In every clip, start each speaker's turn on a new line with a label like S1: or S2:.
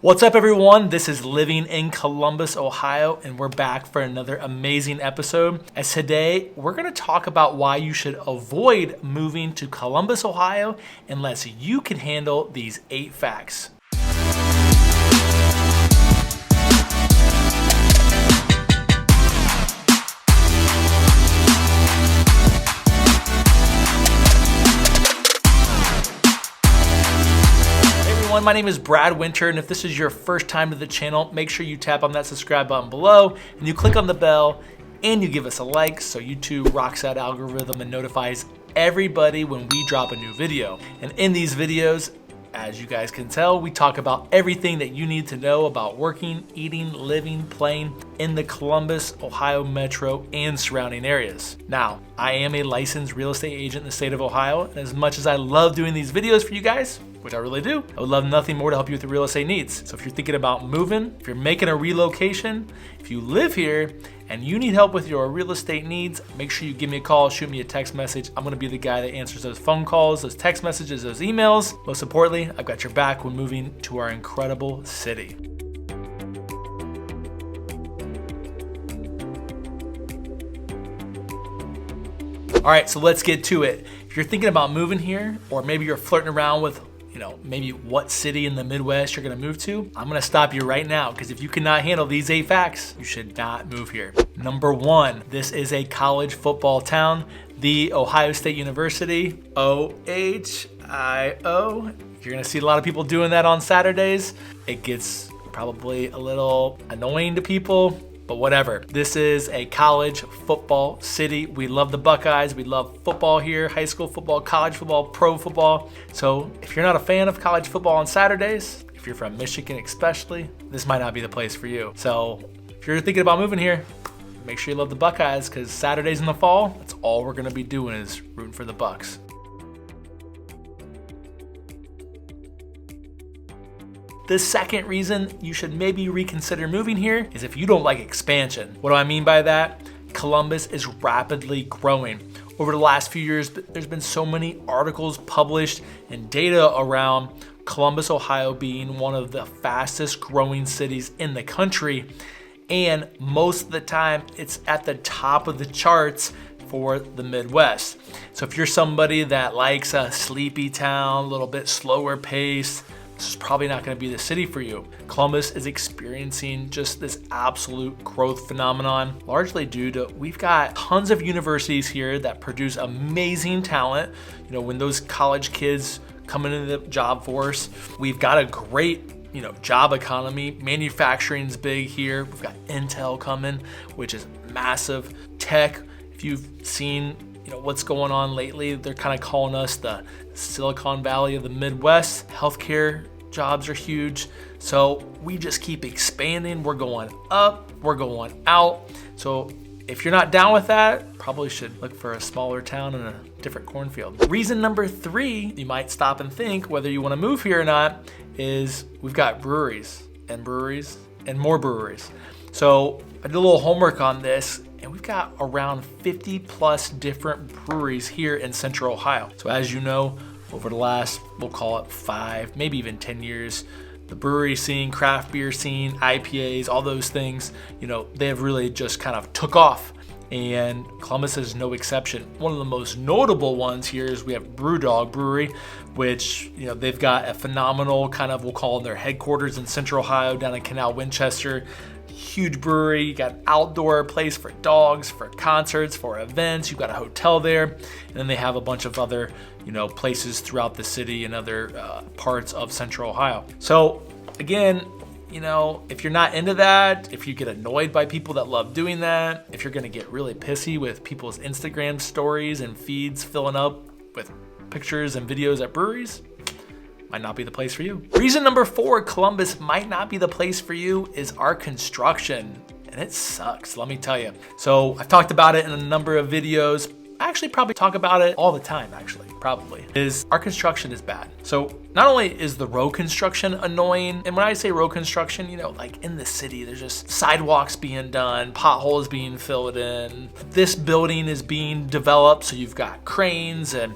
S1: What's up, everyone? This is Living in Columbus, Ohio, and we're back for another amazing episode. As today, we're going to talk about why you should avoid moving to Columbus, Ohio, unless you can handle these 8 facts. My name is Brad Winter, and if this is your first time to the channel, make sure you tap on that subscribe button below and you click on the bell and you give us a like so YouTube rocks that algorithm and notifies everybody when we drop a new video. And in these videos, as you guys can tell, we talk about everything that you need to know about working, eating, living, playing in the Columbus, Ohio metro and surrounding areas. Now, I am a licensed real estate agent in the state of Ohio, and as much as I love doing these videos for you guys, which I really do, I would love nothing more to help you with your real estate needs. So if you're thinking about moving, if you're making a relocation, if you live here and you need help with your real estate needs, make sure you give me a call, shoot me a text message. I'm gonna be the guy that answers those phone calls, those text messages, those emails. Most importantly, I've got your back when moving to our incredible city. All right, so let's get to it. If you're thinking about moving here, or maybe you're flirting around with maybe what city in the Midwest you're gonna move to, I'm gonna stop you right now, because if you cannot handle these 8 facts, you should not move here. Number 1, this is a college football town, the Ohio State University, OHIO. You're gonna see a lot of people doing that on Saturdays. It gets probably a little annoying to people, but whatever. This is a college football city. We love the Buckeyes. We love football here, high school football, college football, pro football. So if you're not a fan of college football on Saturdays, if you're from Michigan especially, this might not be the place for you. So if you're thinking about moving here, make sure you love the Buckeyes, because Saturdays in the fall, that's all we're gonna be doing is rooting for the Bucks. The second reason you should maybe reconsider moving here is if you don't like expansion. What do I mean by that? Columbus is rapidly growing. Over the last few years, there's been so many articles published and data around Columbus, Ohio being one of the fastest growing cities in the country. And most of the time, it's at the top of the charts for the Midwest. So if you're somebody that likes a sleepy town, a little bit slower pace, this is probably not going to be the city for you. Columbus is experiencing just this absolute growth phenomenon, largely due to we've got tons of universities here that produce amazing talent. When those college kids come into the job force, we've got a great job economy. Manufacturing's big here. We've got Intel coming, which is massive. Tech, if you've seen what's going on lately, they're kind of calling us the Silicon Valley of the Midwest. Healthcare jobs are huge. So we just keep expanding. We're going up, we're going out. So if you're not down with that, probably should look for a smaller town and a different cornfield. Reason number 3, you might stop and think whether you want to move here or not, is we've got breweries and more breweries. So I did a little homework on this, and we've got around 50 plus different breweries here in Central Ohio. So as you know, over the last, we'll call it 5, maybe even 10 years, the brewery scene, craft beer scene, IPAs, all those things, they have really just kind of took off. And Columbus is no exception. One of the most notable ones here is we have Brewdog Brewery, which they've got a phenomenal kind of, we'll call them their headquarters in Central Ohio down in Canal Winchester. Huge brewery, you got an outdoor place for dogs, for concerts, for events. You've got a hotel there, and then they have a bunch of other places throughout the city and other parts of Central Ohio. So again, if you're not into that, if you get annoyed by people that love doing that, if you're gonna get really pissy with people's Instagram stories and feeds filling up with pictures and videos at breweries, might not be the place for you. Reason number 4, Columbus might not be the place for you is our construction. And it sucks, let me tell you. So I've talked about it in a number of videos. I actually probably talk about it all the time, is our construction is bad. So not only is the road construction annoying, and when I say road construction, like in the city, there's just sidewalks being done, potholes being filled in. This building is being developed, so you've got cranes and,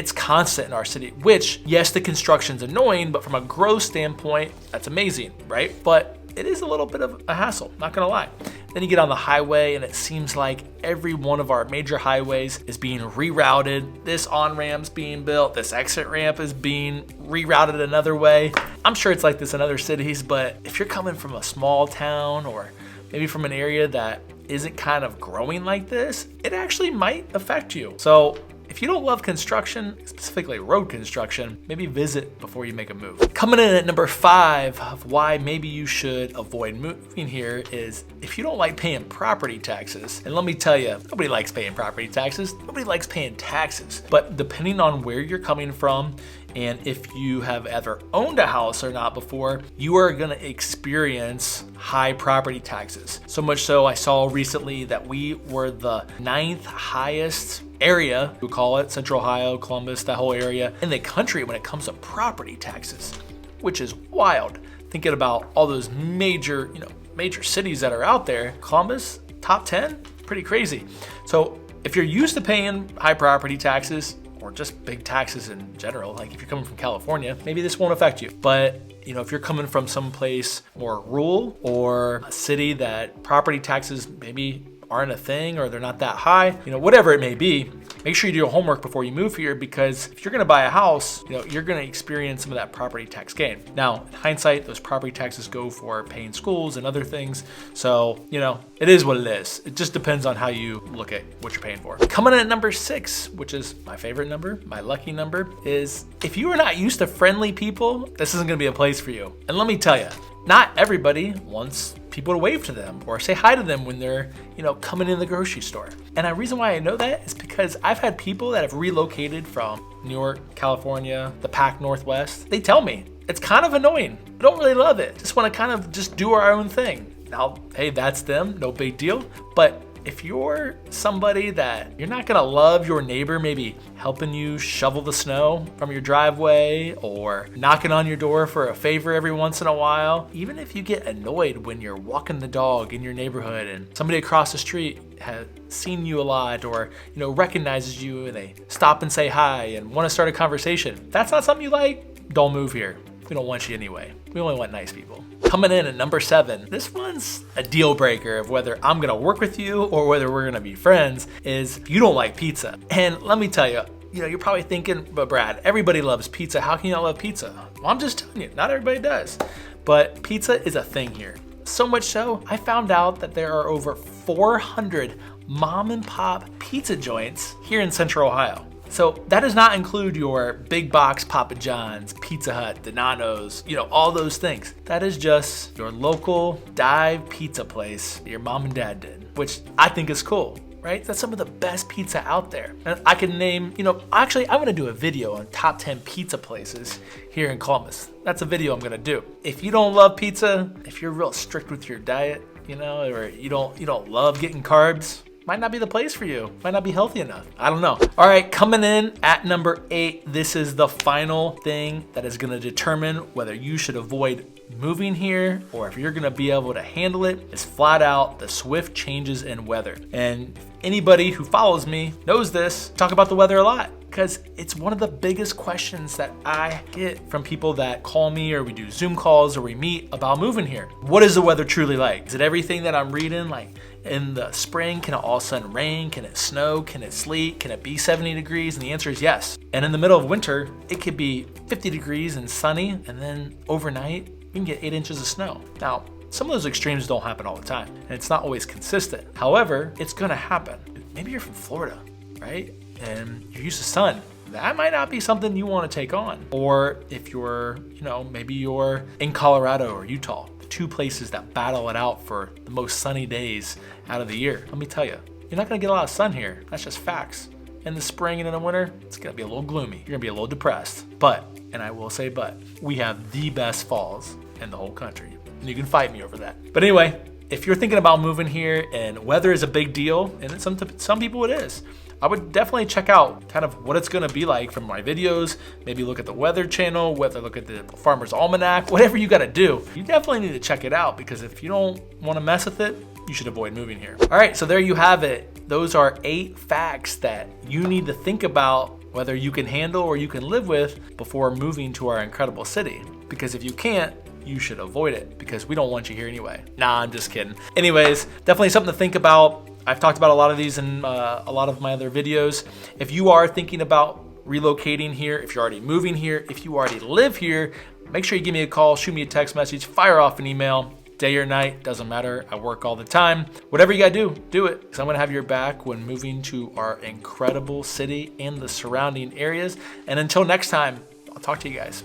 S1: it's constant in our city, which, yes, the construction's annoying, but from a growth standpoint, that's amazing, right? But it is a little bit of a hassle, not gonna lie. Then you get on the highway and it seems like every one of our major highways is being rerouted. This on-ramp's being built, this exit ramp is being rerouted another way. I'm sure it's like this in other cities, but if you're coming from a small town or maybe from an area that isn't kind of growing like this, it actually might affect you. So if you don't love construction, specifically road construction, maybe visit before you make a move. Coming in at number 5 of why maybe you should avoid moving here is if you don't like paying property taxes. And let me tell you, nobody likes paying property taxes. Nobody likes paying taxes. But depending on where you're coming from, and if you have ever owned a house or not before, you are gonna experience high property taxes. So much so, I saw recently that we were the 9th highest area, we call it Central Ohio, Columbus, that whole area, in the country when it comes to property taxes, which is wild. Thinking about all those major cities that are out there, Columbus, top 10, pretty crazy. So if you're used to paying high property taxes, or just big taxes in general, like if you're coming from California, maybe this won't affect you. But if you're coming from someplace more rural or a city that property taxes maybe aren't a thing or they're not that high, whatever it may be, make sure you do your homework before you move here, because if you're gonna buy a house, you're gonna experience some of that property tax gain. Now, in hindsight, those property taxes go for paying schools and other things. So, it is what it is. It just depends on how you look at what you're paying for. Coming in at number 6, which is my favorite number, my lucky number, is if you are not used to friendly people, this isn't gonna be a place for you. And let me tell you, not everybody wants people to wave to them or say hi to them when they're, coming in the grocery store. And the reason why I know that is because I've had people that have relocated from New York, California, the Pac Northwest. They tell me it's kind of annoying. I don't really love it. Just want to kind of just do our own thing. Now, hey, that's them, no big deal. But if you're somebody that you're not gonna love your neighbor maybe helping you shovel the snow from your driveway or knocking on your door for a favor every once in a while, even if you get annoyed when you're walking the dog in your neighborhood and somebody across the street has seen you a lot or recognizes you and they stop and say hi and want to start a conversation, if that's not something you like, don't move here. We don't want you anyway. We only want nice people. Coming in at number 7, this one's a deal breaker of whether I'm gonna work with you or whether we're gonna be friends, is you don't like pizza. And let me tell you, you're probably thinking, but Brad, everybody loves pizza. How can you not love pizza? Well, I'm just telling you, not everybody does. But pizza is a thing here. So much so, I found out that there are over 400 mom and pop pizza joints here in Central Ohio. So that does not include your big box Papa John's, Pizza Hut, Donato's, all those things. That is just your local dive pizza place that your mom and dad did, which I think is cool, right? That's some of the best pizza out there. And I can name, actually I'm gonna do a video on top 10 pizza places here in Columbus. That's a video I'm gonna do. If you don't love pizza, if you're real strict with your diet, or you don't love getting carbs, might not be the place for you. Might not be healthy enough. I don't know. All right, coming in at number 8, this is the final thing that is gonna determine whether you should avoid moving here or if you're gonna be able to handle it, is flat out the swift changes in weather. And anybody who follows me knows this. Talk about the weather a lot, because it's one of the biggest questions that I get from people that call me or we do Zoom calls or we meet about moving here. What is the weather truly like? Is it everything that I'm reading? Like in the spring, can it all of a sudden rain? Can it snow? Can it sleet? Can it be 70 degrees? And the answer is yes. And in the middle of winter, it could be 50 degrees and sunny, and then overnight, you can get 8 inches of snow. Now, some of those extremes don't happen all the time, and it's not always consistent. However, it's gonna happen. Maybe you're from Florida, right? And you're used to sun. That might not be something you wanna take on. Or if you're, maybe you're in Colorado or Utah, the 2 places that battle it out for the most sunny days out of the year. Let me tell you, you're not gonna get a lot of sun here. That's just facts. In the spring and in the winter, it's gonna be a little gloomy. You're gonna be a little depressed. But, and I will say but, we have the best falls in the whole country. And you can fight me over that. But anyway, if you're thinking about moving here and weather is a big deal, and some people it is, I would definitely check out kind of what it's gonna be like from my videos. Maybe look at the Weather Channel, look at the Farmer's Almanac, whatever you gotta do. You definitely need to check it out, because if you don't wanna mess with it, you should avoid moving here. All right, so there you have it. Those are 8 facts that you need to think about whether you can handle or you can live with before moving to our incredible city. Because if you can't, you should avoid it because we don't want you here anyway. Nah, I'm just kidding. Anyways, definitely something to think about. I've talked about a lot of these in a lot of my other videos. If you are thinking about relocating here, if you're already moving here, if you already live here, make sure you give me a call, shoot me a text message, fire off an email. Day or night, doesn't matter. I work all the time. Whatever you gotta do it. Because I'm gonna have your back when moving to our incredible city and the surrounding areas. And until next time, I'll talk to you guys.